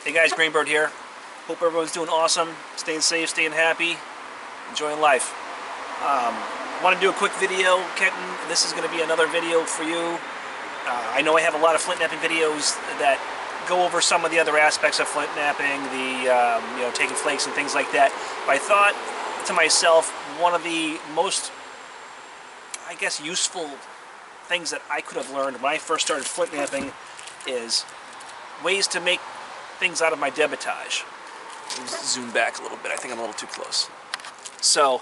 Hey guys, Greenbird here. Hope everyone's doing awesome, staying safe, staying happy, enjoying life. I want to do a quick video, Kenton. This is going to be another video for you. I know I have a lot of flint knapping videos that go over some of the other aspects of flint knapping, the taking flakes and things like that. But I thought to myself, one of the most, I guess, useful things that I could have learned when I first started flint knapping is ways to make things out of my debitage. Zoom back a little bit. I think I'm a little too close. So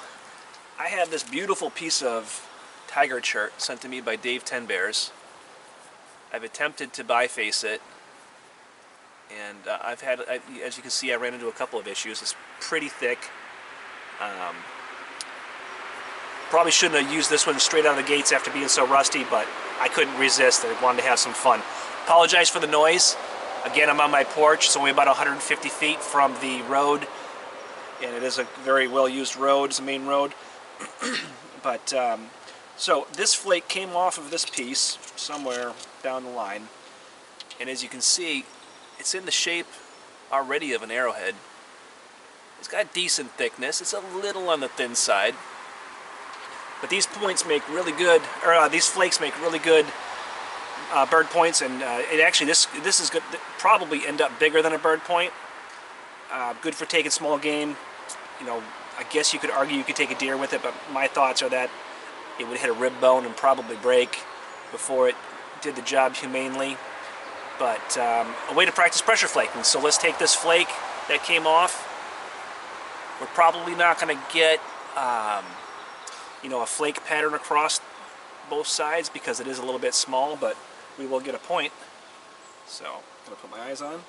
I have this beautiful piece of tiger chert sent to me by Dave 10 Bears. I've attempted to biface it, and as you can see, I ran into a couple of issues. It's pretty thick. Probably shouldn't have used this one straight out of the gates after being so rusty, but I couldn't resist. I wanted to have some fun. Apologize for the noise. Again, I'm on my porch. It's only about 150 feet from the road, and it is a very well-used road. It's a main road. But so this flake came off of this piece somewhere down the line, and as you can see, it's in the shape already of an arrowhead. It's got decent thickness. It's a little on the thin side, but these points make really good, or these flakes make really good bird points, and it actually this is good, probably end up bigger than a bird point. Good for taking small game. You know, I guess you could argue you could take a deer with it, but my thoughts are that it would hit a rib bone and probably break before it did the job humanely. But a way to practice pressure flaking. So let's take this flake that came off. We're probably not going to get a flake pattern across both sides because it is a little bit small, but we will get a point. So I'm going to put my eyes on.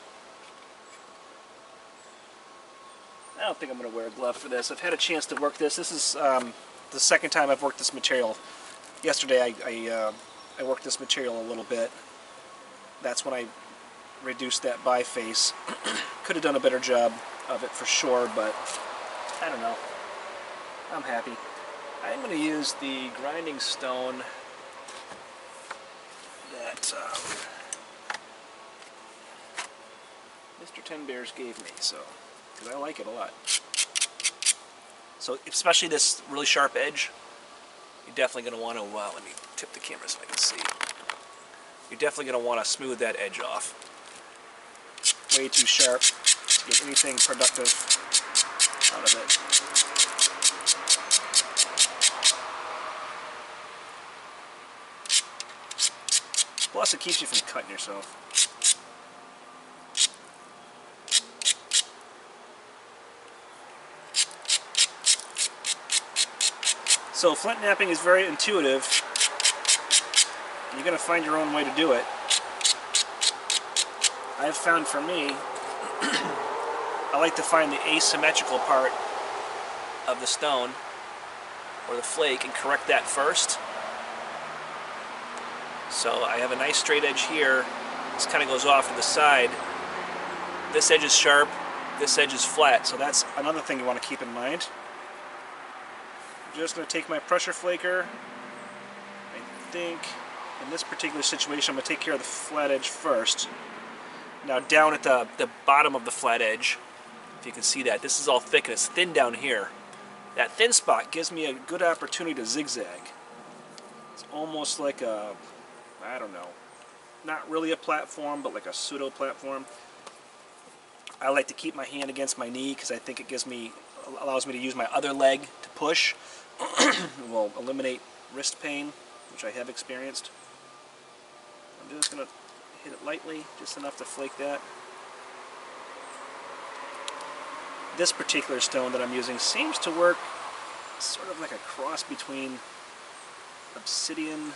I don't think I'm going to wear a glove for this. I've had a chance to work this. This is the second time I've worked this material. Yesterday I worked this material a little bit. That's when I reduced that biface. Could have done a better job of it for sure, but I don't know. I'm happy. I'm going to use the grinding stone that Mr. 10 Bears gave me, because I like it a lot. So especially this really sharp edge, you're definitely going to want to, let me tip the camera so I can see. You're definitely going to want to smooth that edge off. Way too sharp to get anything productive out of it. Plus, it keeps you from cutting yourself. So flint knapping is very intuitive. You're going to find your own way to do it. I've found for me, I like to find the asymmetrical part of the stone or the flake and correct that first. So I have a nice straight edge here. This kind of goes off to the side. This edge is sharp, this edge is flat, so that's another thing you want to keep in mind. I'm just going to take my pressure flaker. I think in this particular situation I'm going to take care of the flat edge first. Now down at the bottom of the flat edge, if you can see that, this is all thick and it's thin down here. That thin spot gives me a good opportunity to zigzag. It's almost like a, I don't know, not really a platform, but like a pseudo platform. I like to keep my hand against my knee because I think it allows me to use my other leg to push. It will eliminate wrist pain, which I have experienced. I'm just going to hit it lightly, just enough to flake that. This particular stone that I'm using seems to work sort of like a cross between obsidian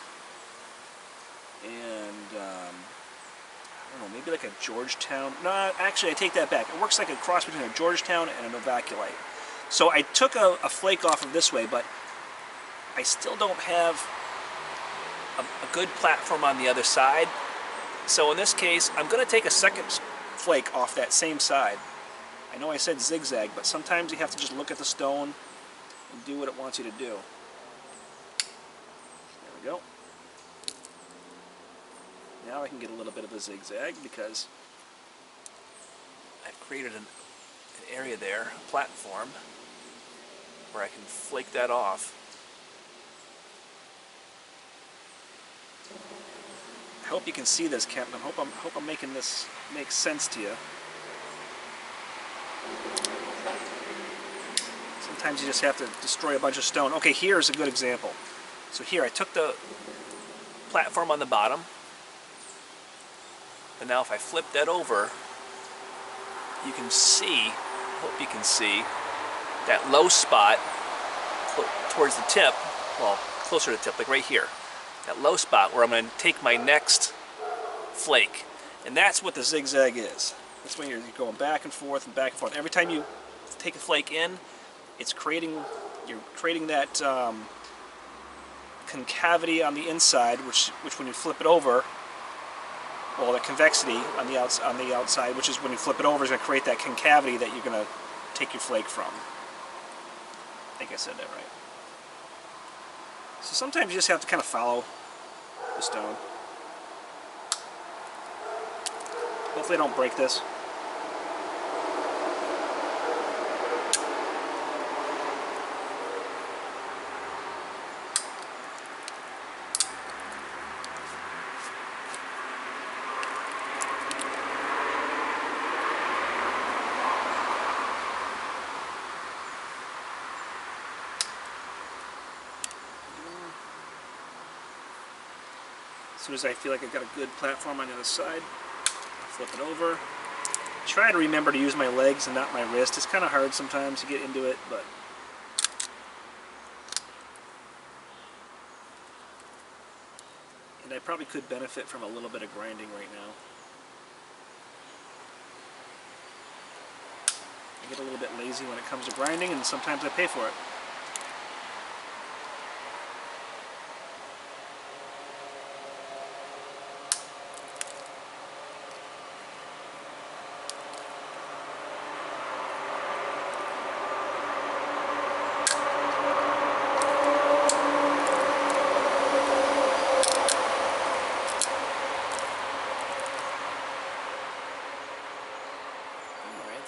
and I don't know, maybe like a Georgetown. No, actually I take that back. It works like a cross between a Georgetown and a novaculite. So I took a flake off of this way, but I still don't have a good platform on the other side. So in this case, I'm going to take a second flake off that same side. I know I said zigzag, but sometimes you have to just look at the stone and do what it wants you to do. There we go. Now I can get a little bit of a zigzag because I've created an area there, a platform, where I can flake that off. I hope you can see this, Kenton. I hope I'm making this make sense to you. Sometimes you just have to destroy a bunch of stone. Okay, here's a good example. So here, I took the platform on the bottom, and now if I flip that over, you can see, hope you can see, that low spot towards the tip, well, closer to the tip, like right here. That low spot where I'm going to take my next flake. And that's what the zigzag is. That's when you're going back and forth and back and forth. Every time you take a flake in, you're creating that concavity on the inside, which when you flip it over, well, the convexity on the outside, which is when you flip it over, is going to create that concavity that you're going to take your flake from. I think I said that right. So sometimes you just have to kind of follow the stone. Hopefully I don't break this. As soon as I feel like I've got a good platform on the other side, flip it over. Try to remember to use my legs and not my wrist. It's kind of hard sometimes to get into it, but and I probably could benefit from a little bit of grinding right now. I get a little bit lazy when it comes to grinding, and sometimes I pay for it.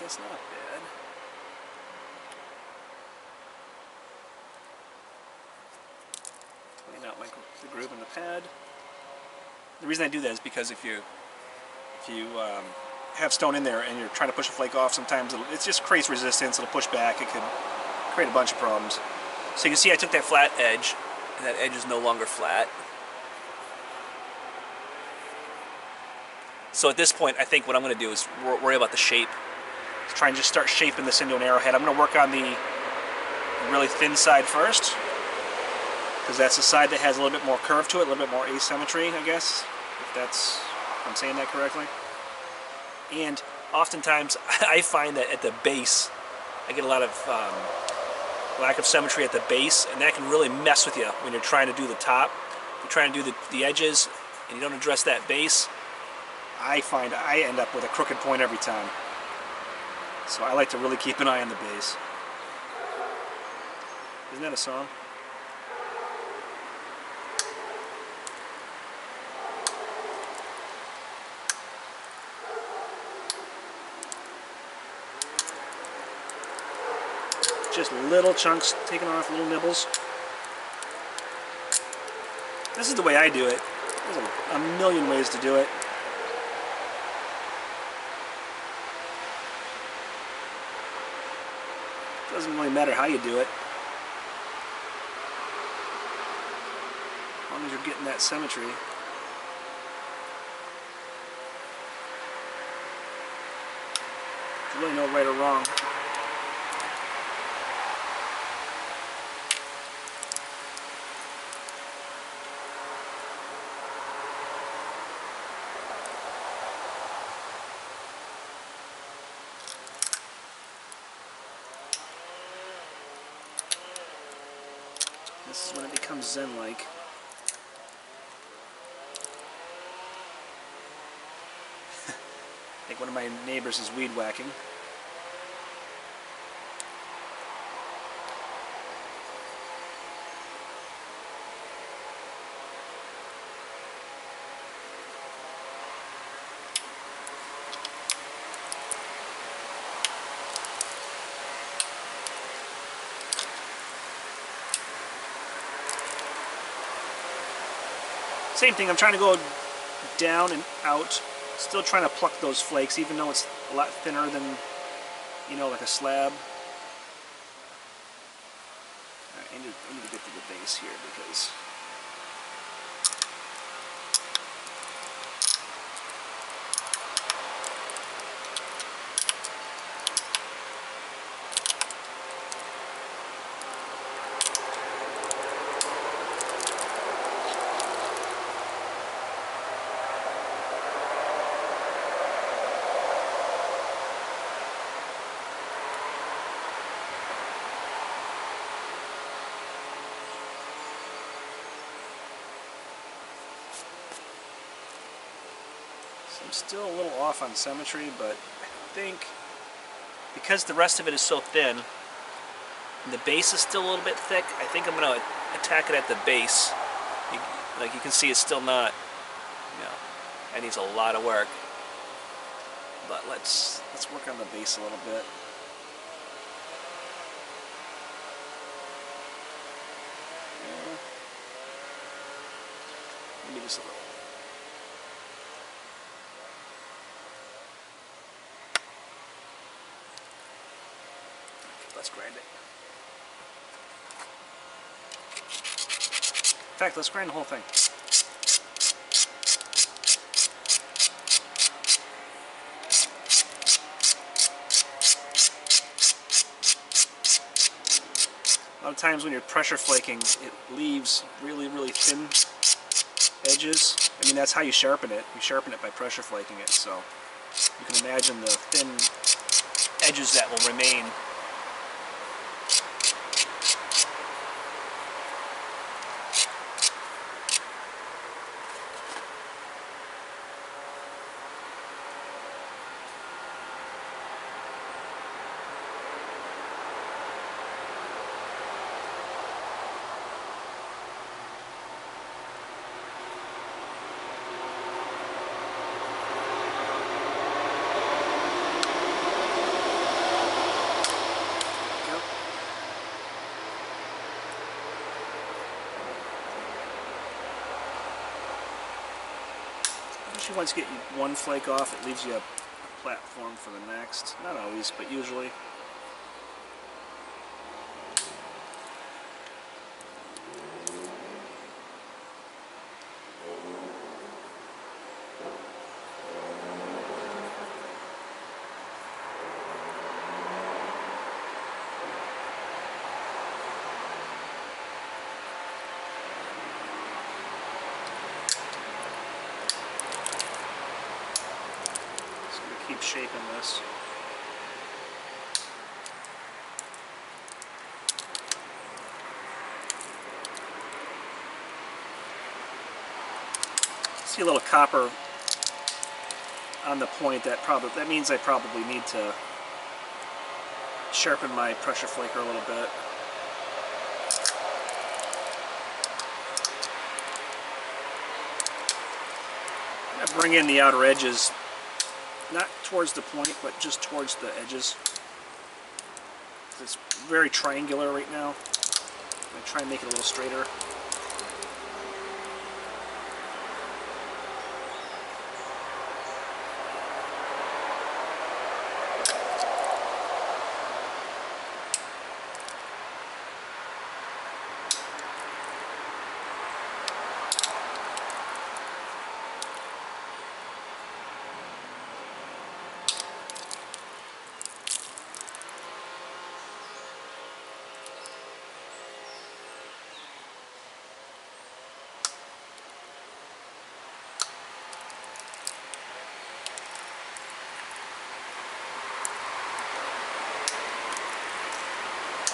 That's not bad. Clean out the groove in the pad. The reason I do that is because if you have stone in there and you're trying to push a flake off, sometimes it just creates resistance. It'll push back. It could create a bunch of problems. So you can see I took that flat edge, and that edge is no longer flat. So at this point, I think what I'm going to do is worry about the shape. Try and just start shaping this into an arrowhead. I'm going to work on the really thin side first, because that's the side that has a little bit more curve to it, a little bit more asymmetry, I guess, if I'm saying that correctly. And oftentimes, I find that at the base, I get a lot of lack of symmetry at the base, and that can really mess with you when you're trying to do the top. If you're trying to do the edges, and you don't address that base, I find I end up with a crooked point every time. So I like to really keep an eye on the base. Isn't that a song? Just little chunks taken off, little nibbles. This is the way I do it. There's a million ways to do it. Doesn't really matter how you do it, as long as you're getting that symmetry. There's really no right or wrong. This is when it becomes zen-like. I think one of my neighbors is weed whacking. Same thing, I'm trying to go down and out, still trying to pluck those flakes, even though it's a lot thinner than, you know, like a slab. Alright, I need to get to the base here because I'm still a little off on symmetry, but I think because the rest of it is so thin and the base is still a little bit thick, I think I'm going to attack it at the base. Like you can see, it's still not, you know, it needs a lot of work. But let's work on the base a little bit. Maybe just a little. Let's grind it. In fact, let's grind the whole thing. A lot of times when you're pressure flaking, it leaves really, really thin edges. I mean, that's how you sharpen it. You sharpen it by pressure flaking it, so you can imagine the thin edges that will remain. Once you get one flake off, it leaves you a platform for the next. Not always, but usually. Keep shaping this. See a little copper on the point. That means I probably need to sharpen my pressure flaker a little bit. I'm gonna bring in the outer edges. Not towards the point, but just towards the edges. It's very triangular right now. I'm going to try and make it a little straighter.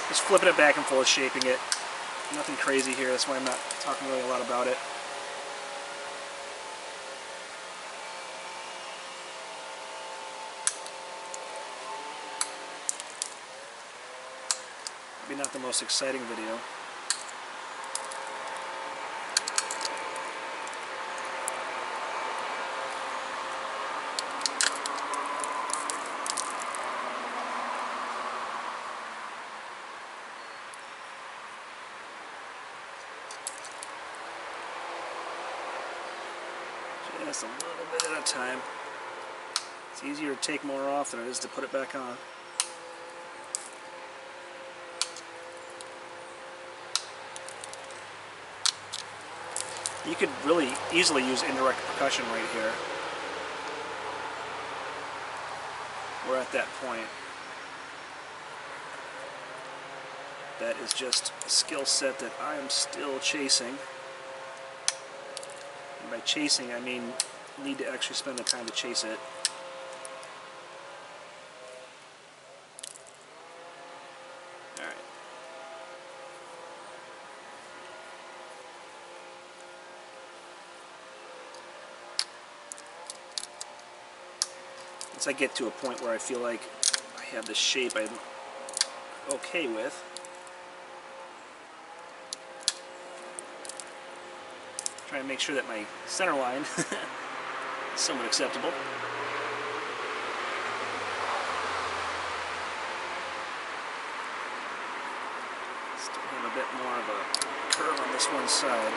Just flipping it back and forth, shaping it. Nothing crazy here, that's why I'm not talking really a lot about it. Maybe not the most exciting video. just a little bit at a time. It's easier to take more off than it is to put it back on. You could really easily use indirect percussion right here. We're at that point. That is just a skill set that I am still chasing. And by chasing, I mean need to actually spend the time to chase it. Alright. Once I get to a point where I feel like I have the shape I'm okay with, try and make sure that my center line is somewhat acceptable. Still have a bit more of a curve on this one side.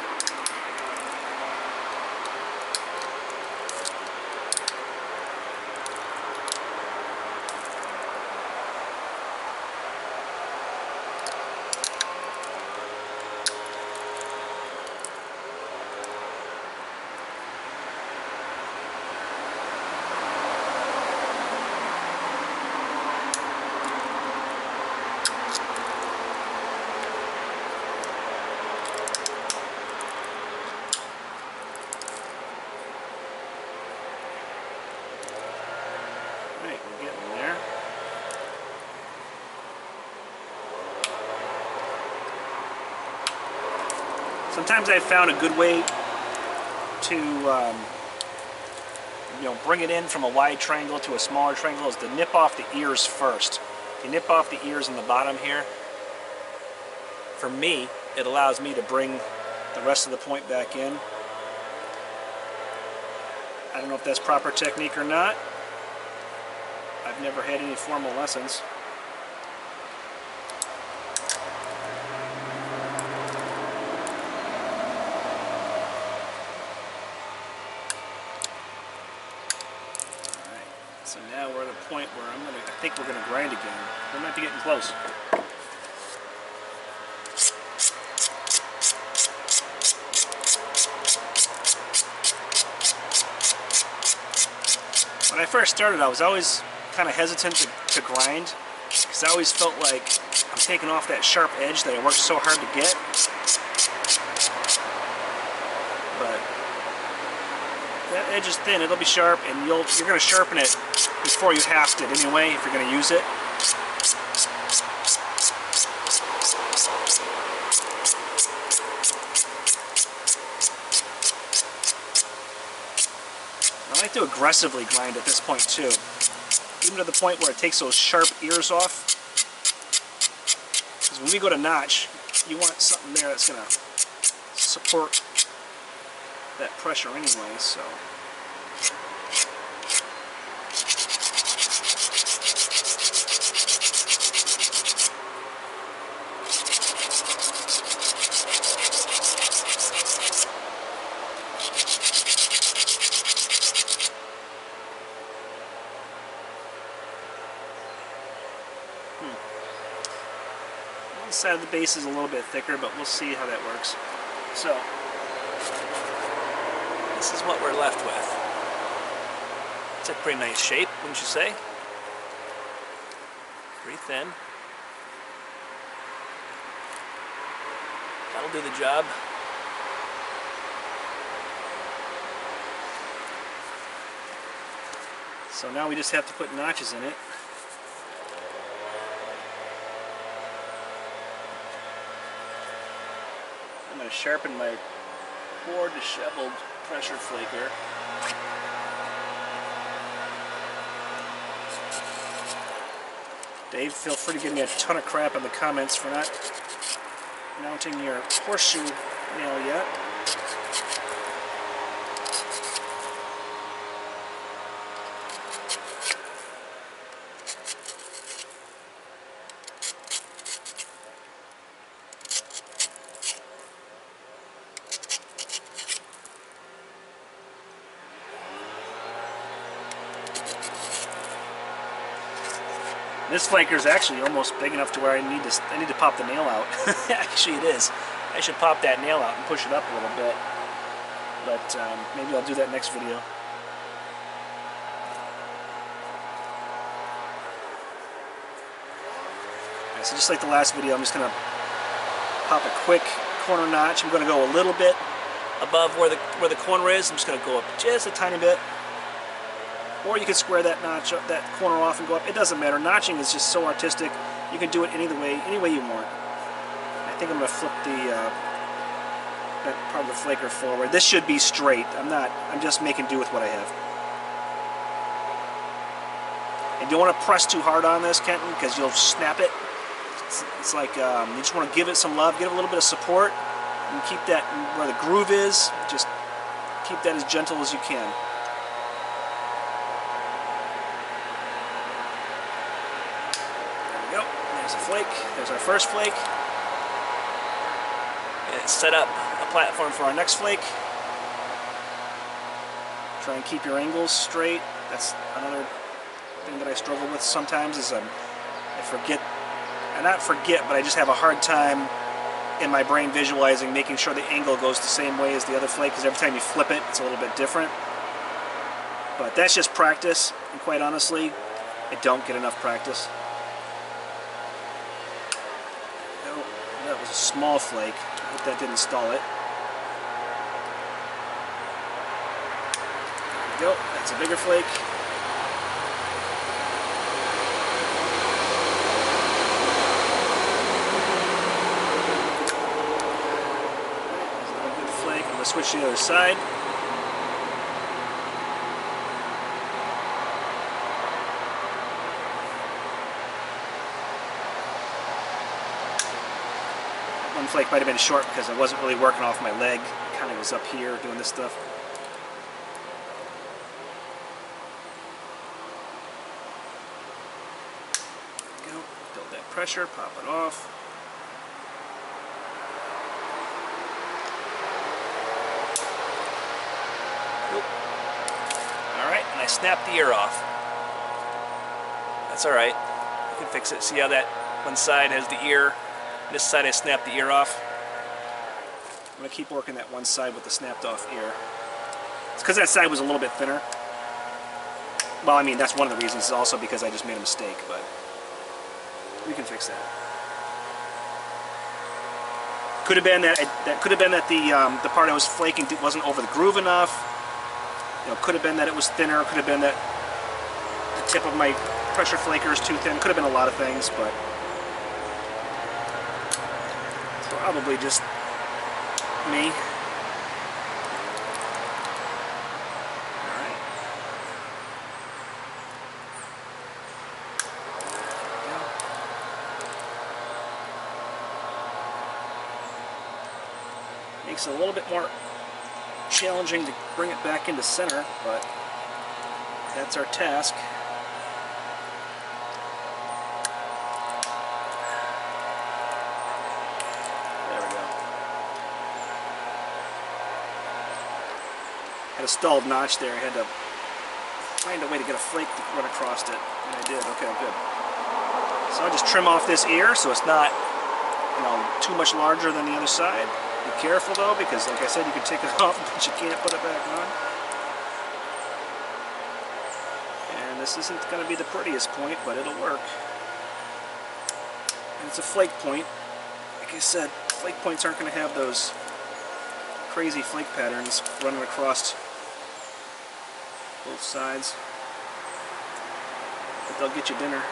Sometimes I've found a good way to bring it in from a wide triangle to a smaller triangle is to nip off the ears first. If you nip off the ears in the bottom here, for me, it allows me to bring the rest of the point back in. I don't know if that's proper technique or not. I've never had any formal lessons. So now we're at a point where I think we're gonna grind again. We might be getting close. When I first started, I was always kind of hesitant to grind because I always felt like I'm taking off that sharp edge that I worked so hard to get. But that edge is thin, it'll be sharp, and you're going to sharpen it before you haft it anyway, if you're going to use it. I like to aggressively grind at this point too, even to the point where it takes those sharp ears off. Because when we go to notch, you want something there that's going to support that pressure anyway, so. One side of the base is a little bit thicker, but we'll see how that works. So, this is what we're left with. It's a pretty nice shape, wouldn't you say? Pretty thin. That'll do the job. So now we just have to put notches in it. I'm going to sharpen my poor disheveled pressure flaker. Dave, feel free to give me a ton of crap in the comments for not mounting your horseshoe nail yet. This flaker is actually almost big enough to where I need to pop the nail out. Actually, it is. I should pop that nail out and push it up a little bit. But maybe I'll do that next video. Right, so just like the last video, I'm just going to pop a quick corner notch. I'm going to go a little bit above where the corner is. I'm just going to go up just a tiny bit. Or you can square that notch, that corner off and go up. It doesn't matter. Notching is just so artistic. You can do it any way you want. I think I'm going to flip that part of the flaker forward. This should be straight. I'm just making do with what I have. And you don't want to press too hard on this, Kenton, because you'll snap it. It's like you just want to give it some love, give it a little bit of support, and keep that where the groove is. Just keep that as gentle as you can. There we go. There's a flake. There's our first flake. And set up a platform for our next flake. Try and keep your angles straight. That's another thing that I struggle with sometimes is I forget. Not forget, but I just have a hard time in my brain visualizing, making sure the angle goes the same way as the other flake, because every time you flip it, it's a little bit different. But that's just practice, and quite honestly, I don't get enough practice. Oh, that was a small flake. I hope that didn't stall it. There we go. That's a bigger flake. Switch to the other side. One flake might have been short because I wasn't really working off my leg. It kind of was up here doing this stuff. There we go. Build that pressure, pop it off. Alright, and I snapped the ear off. That's alright. You can fix it. See how that one side has the ear? This side I snapped the ear off. I'm going to keep working that one side with the snapped off ear. It's because that side was a little bit thinner. Well, I mean, that's one of the reasons. It's also because I just made a mistake, but we can fix that. Could have been that the part I was flaking wasn't over the groove enough. You know, could have been that it was thinner. Could have been that the tip of my pressure flaker is too thin. Could have been a lot of things, but probably just me. All right. Makes it a little bit more challenging to bring it back into center, but that's our task. There we go. Had a stalled notch there. I had to find a way to get a flake to run across it, and I did. Okay, good. So I'll just trim off this ear so it's not, you know, too much larger than the other side. Be careful though, because like I said, you can take it off, but you can't put it back on. And this isn't going to be the prettiest point, but it'll work. And it's a flake point. Like I said, flake points aren't going to have those crazy flake patterns running across both sides, but they'll get you dinner.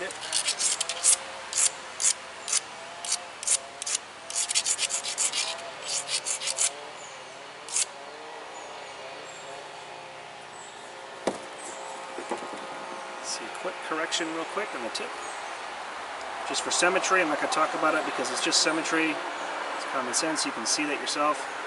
It. See a quick correction real quick on the tip. Just for symmetry, I'm not going to talk about it because it's just symmetry. It's common sense, you can see that yourself.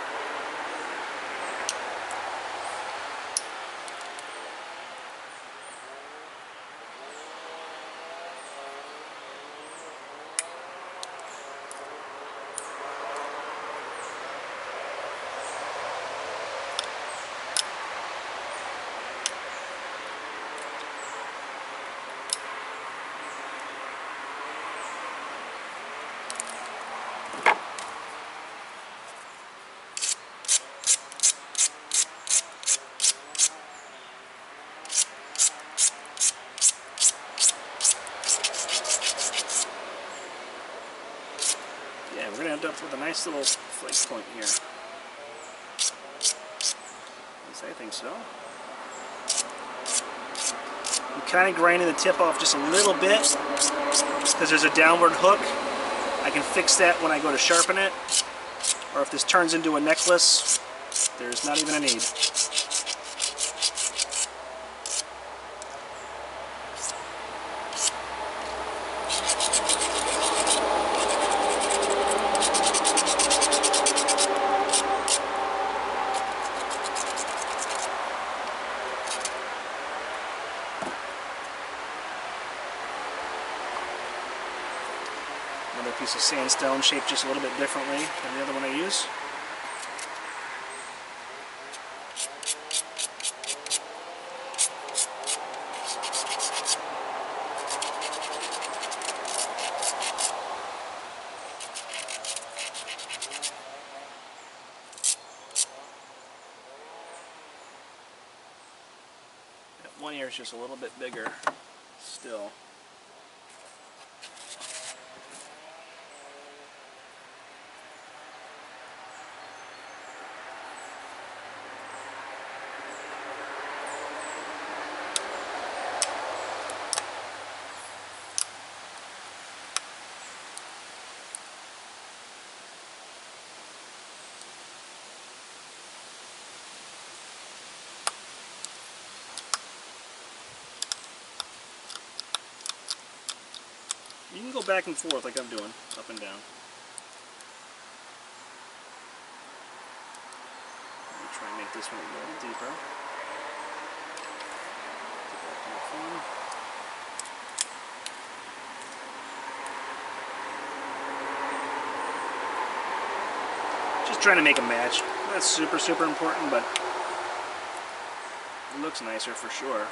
Yeah, we're going to end up with a nice little flake point here. At least I think so. I'm kind of grinding the tip off just a little bit because there's a downward hook. I can fix that when I go to sharpen it. Or if this turns into a necklace, there's not even a need. Another piece of sandstone shaped just a little bit differently than the other one I use. That one here is just a little bit bigger still. You can go back and forth like I'm doing, up and down. Let me try and make this one a little deeper. Just trying to make a match. That's super, super important, but it looks nicer for sure.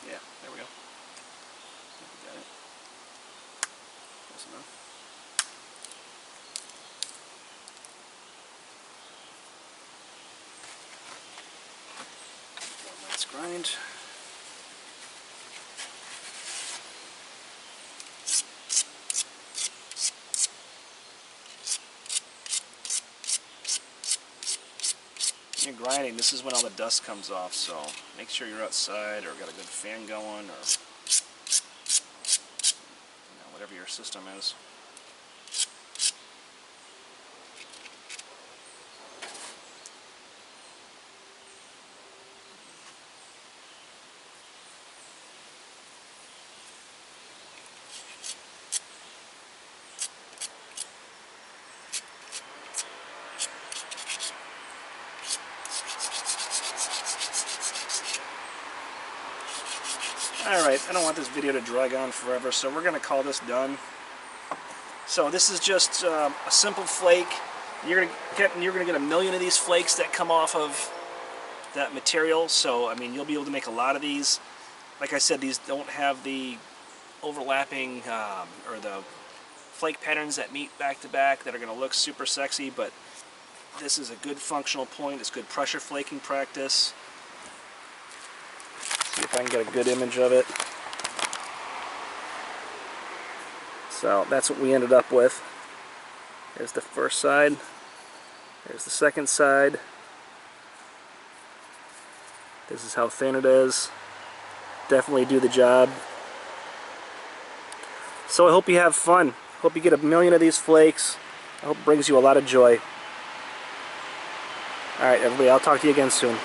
Yeah, there we go. I think we got it. Close enough. One last grind. When you're grinding, this is when all the dust comes off, so make sure you're outside or got a good fan going, or whatever your system is. Alright, I don't want this video to drag on forever, so we're going to call this done. So this is just a simple flake. You're going to get a million of these flakes that come off of that material, so I mean you'll be able to make a lot of these. Like I said, these don't have the overlapping or the flake patterns that meet back to back that are going to look super sexy, but this is a good functional point. It's good pressure flaking practice. See if I can get a good image of it. So that's what we ended up with. There's the first side. There's the second side. This is how thin it is. definitely do the job. So I hope you have fun. Hope you get 1,000,000 of these flakes. I hope it brings you a lot of joy. Alright everybody, I'll talk to you again soon.